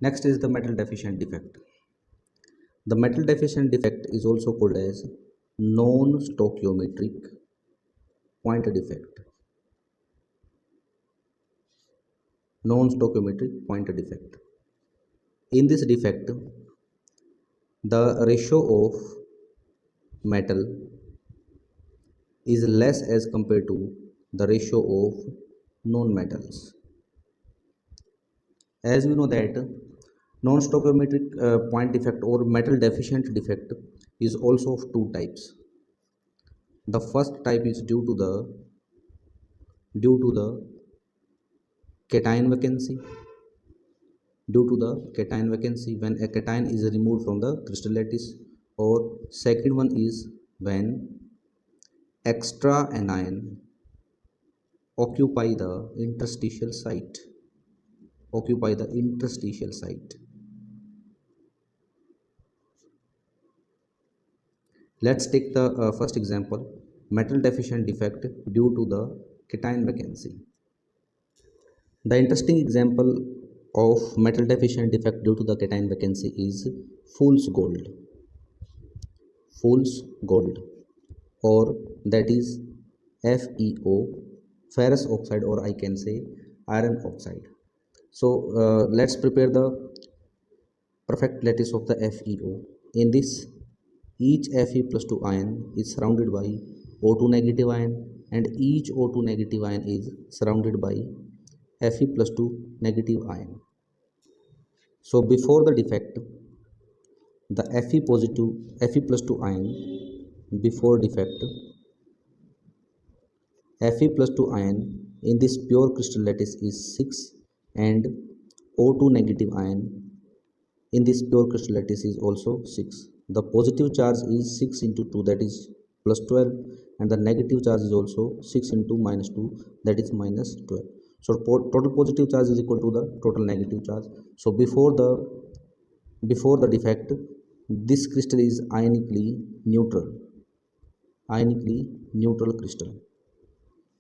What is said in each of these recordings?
Next is the metal deficient defect. The metal deficient defect is also called as non-stoichiometric point defect. Non-stoichiometric point defect. In this defect, the ratio of metal is less as compared to the ratio of non-metals. As we know that non-stoichiometric point defect or metal deficient defect is also of two types. The first type is due to the cation vacancy. Due to the cation vacancy, when a cation is removed from the crystal lattice, or second one is when extra anion occupy the interstitial site. Let's take the first example, metal deficient defect due to the cation vacancy. The interesting example of metal deficient defect due to the cation vacancy is fool's gold, or that is FeO, ferrous oxide, or I can say iron oxide. So let's prepare the perfect lattice of the FeO. In this, each Fe+2 ion is surrounded by O2 negative ion, and each O2 negative ion is surrounded by Fe+2 negative ion. So before the defect, the Fe+2 ion, before defect, Fe+2 ion in this pure crystal lattice is 6, and O2 negative ion in this pure crystal lattice is also 6. The positive charge is 6 into 2, that is plus 12, and the negative charge is also 6 into minus 2, that is minus 12. So total positive charge is equal to the total negative charge. So before the defect, this crystal is ionically neutral crystal.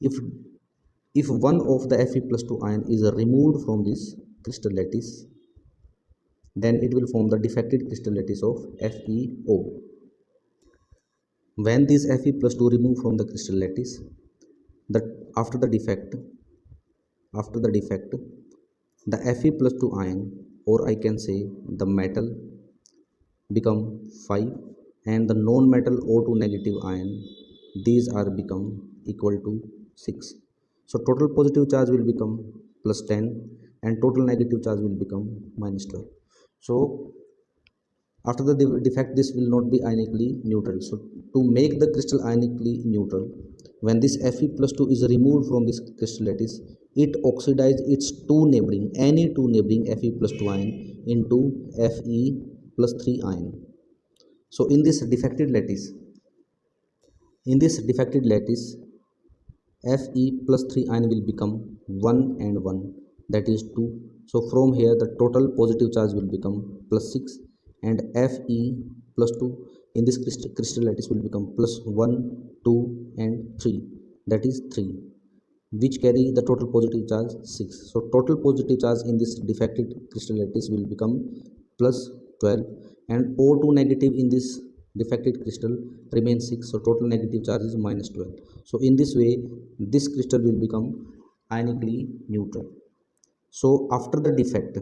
If one of the Fe+2 ion is removed from this crystal lattice, then it will form the defected crystal lattice of FeO. When this Fe+2 removed from the crystal lattice, after the defect, the Fe+2 ion, or I can say the metal, become 5, and the non-metal O2 negative ion, these are become equal to 6. So total positive charge will become plus 10, and total negative charge will become minus 12. So after the defect, this will not be ionically neutral. So to make the crystal ionically neutral, when this Fe+2 is removed from this crystal lattice, it oxidizes its any two neighboring Fe+2 ion into Fe+3 ion. So in this defected lattice, Fe+3 ion will become 1 and 1, that is 2. So from here the total positive charge will become plus 6, and Fe+2 in this crystal lattice will become plus 1, 2 and 3, that is 3, which carry the total positive charge 6. So total positive charge in this defected crystal lattice will become plus 12, and O2 negative in this defected crystal remains 6. So total negative charge is minus 12. So in this way, this crystal will become ionically neutral. So after the defect,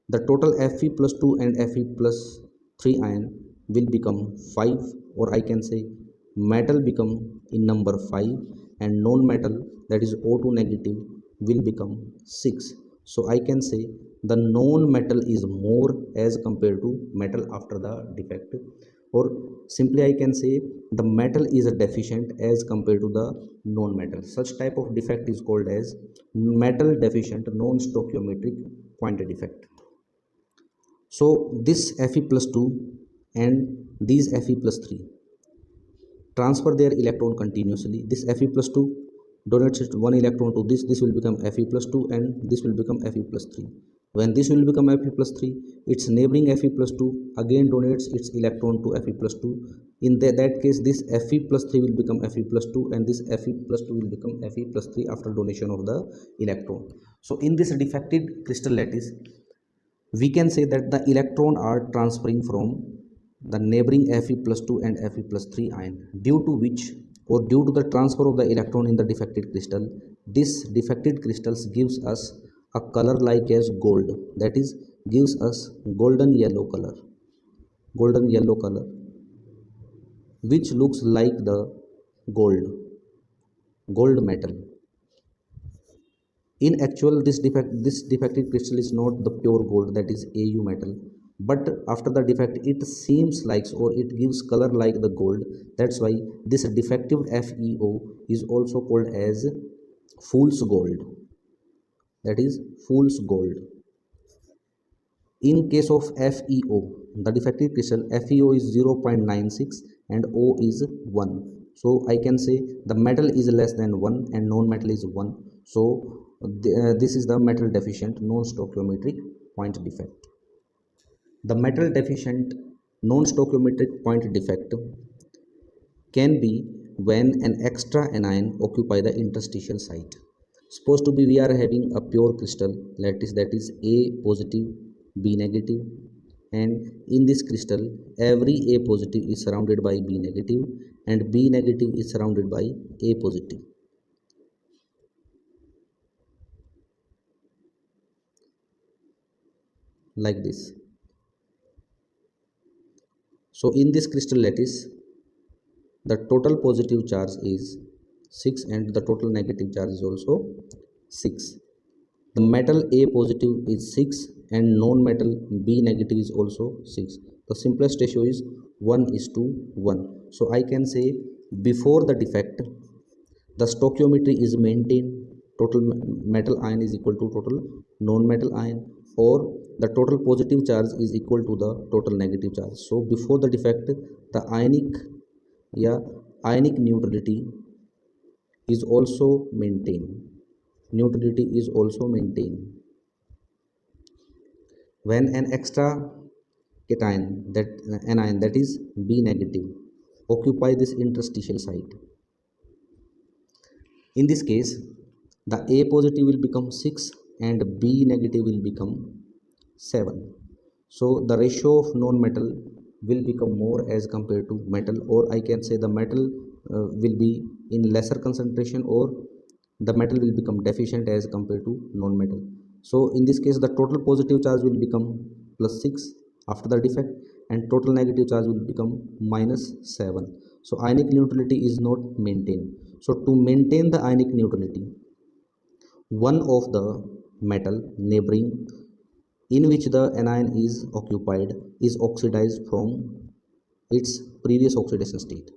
the total Fe+2 and Fe+3 ion will become 5, or I can say metal become in number 5, and non-metal, that is O2 negative, will become 6. So I can say the non-metal is more as compared to metal after the defect, or simply I can say the metal is deficient as compared to the non-metal. Such type of defect is called as metal deficient non-stoichiometric point defect. So this Fe+2 and these Fe+3 transfer their electron continuously. This Fe+2 donates one electron to this will become Fe+2, and this will become Fe+3. When this will become Fe+3, its neighboring Fe+2 again donates its electron to Fe+2. In that case, this Fe+3 will become Fe+2, and this Fe+2 will become Fe+3 after donation of the electron. So in this defected crystal lattice, we can say that the electron are transferring from the neighboring Fe+2 and Fe+3 ion, due to which, or due to the transfer of the electron in the defected crystal, this defected crystals gives us a color like as gold, that is gives us golden yellow color, which looks like the gold metal. In actual, this defected crystal is not the pure gold, that is Au metal, but after the defect it seems like, or it gives color like the gold. That's why this defective FeO is also called as fool's gold, that is fool's gold. In case of FeO, the defective crystal, FeO is 0.96 and O is 1. So I can say the metal is less than 1 and non-metal is 1. So this is the metal deficient non-stoichiometric point defect. The metal deficient non-stoichiometric point defect can be when an extra anion occupy the interstitial site. Supposed to be we are having a pure crystal lattice, that is A positive, B negative, and in this crystal every A positive is surrounded by B negative and B negative is surrounded by A positive. Like this. So in this crystal lattice, the total positive charge is 6 and the total negative charge is also 6. The metal A positive is 6 and non-metal B negative is also 6. The simplest ratio is 1:1. So I can say before the defect, the stoichiometry is maintained, total metal ion is equal to total non-metal ion, or the total positive charge is equal to the total negative charge. So before the defect, the ionic neutrality is also maintained. When an extra cation, that anion, that is B negative, occupy this interstitial site. In this case, the A positive will become 6 and B negative will become 7. So the ratio of non-metal will become more as compared to metal, or I can say the metal will be in lesser concentration, or the metal will become deficient as compared to non-metal. So in this case, the total positive charge will become +6 after the defect and total negative charge will become -7. So ionic neutrality is not maintained. So to maintain the ionic neutrality, one of the metal neighboring in which the anion is occupied is oxidized from its previous oxidation state.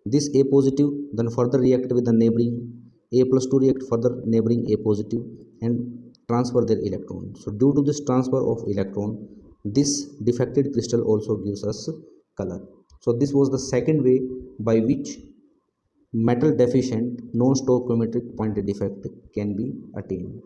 This A positive then further react with the neighboring A+2 react further neighboring A positive and transfer their electron. So due to this transfer of electron, this defected crystal also gives us color. So this was the second way by which metal deficient non-stoichiometric point defect can be attained.